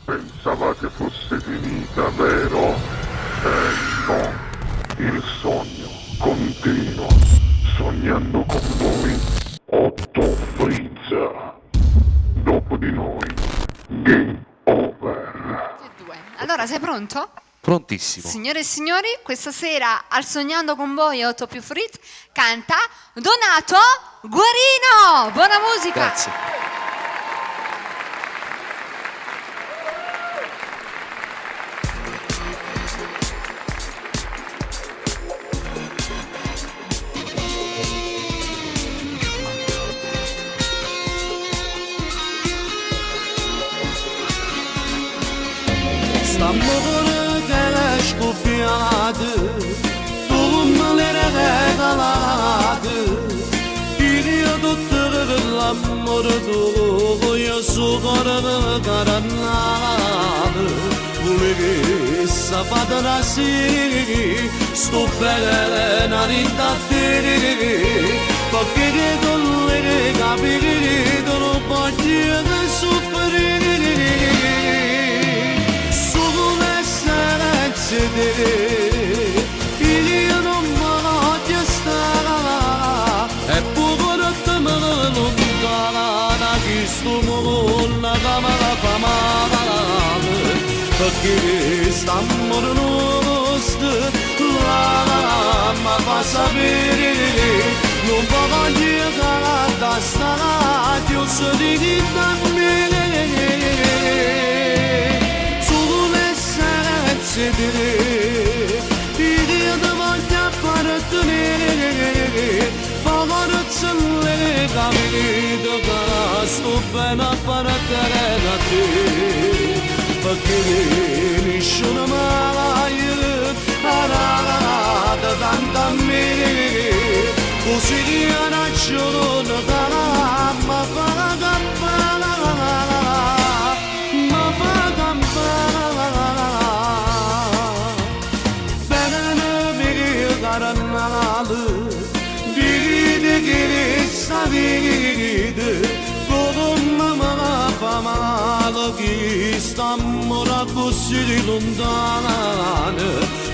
Pensavate fosse finita, vero? No, il sogno continua, sognando con voi, Otto Frizza. Dopo di noi, game over. Tutti e due. Allora, sei pronto? Prontissimo. Signore e signori, questa sera al Sognando con voi 8 più Fritz canta Donato Guarino. Buona musica. Grazie. İstanbul'u geleş kopyadı, doğumları kaladı. Gidiyor tuttururlar mordu, yasu karını karanladı. Bulur safadır asiri, stoppere narintatiri. Bakire donları kabiri, donu partiye sofriri. Biliyorum bana göster hep bu bıraktımın unutana Güstümün adamına famalı Fakir İstanbul'un üstü Lama pasabiri Non voglio da stare Io sono di me Gidiyordu vantya paratını Favoritsinleri kamilido gasto Bena paraterenati Fakirin işini malayıp Arada dandan biri Kusiliyan açılını kalan Mafagam Mafagam Karanlalı biri de gelirse biridir Kolumama famalı ki İstanbul'a kusilundan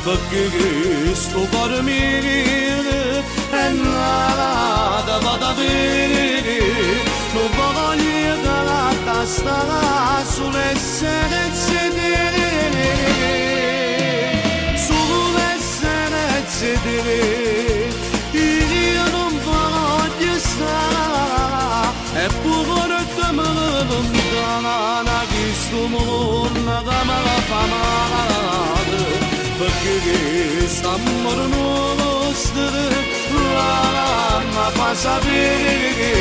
Fakir stopar mirili Enlada bada biri No voglio galatastara Sulessere Biliyorum bana göster hep bu bıraktımın Dana güstümün adama famalı Fakir İstanbul'un üstü Lama pasabiri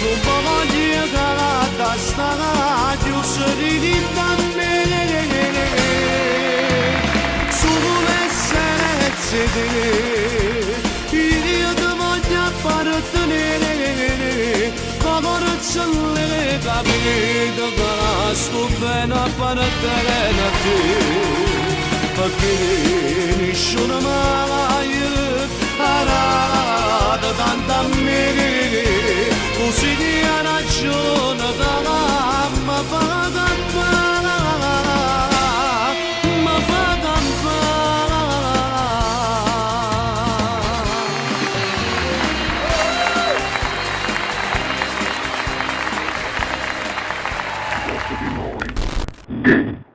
Non voglio galatastara Giusseritan bene Biliyordu voglia appartenere Favoritsinleri kabili gasto bene appartenere Fakirin işini malayıp Arada dandan biri Kusiliyan açığını kalan Mafadan Mafadan Dopo di noi, game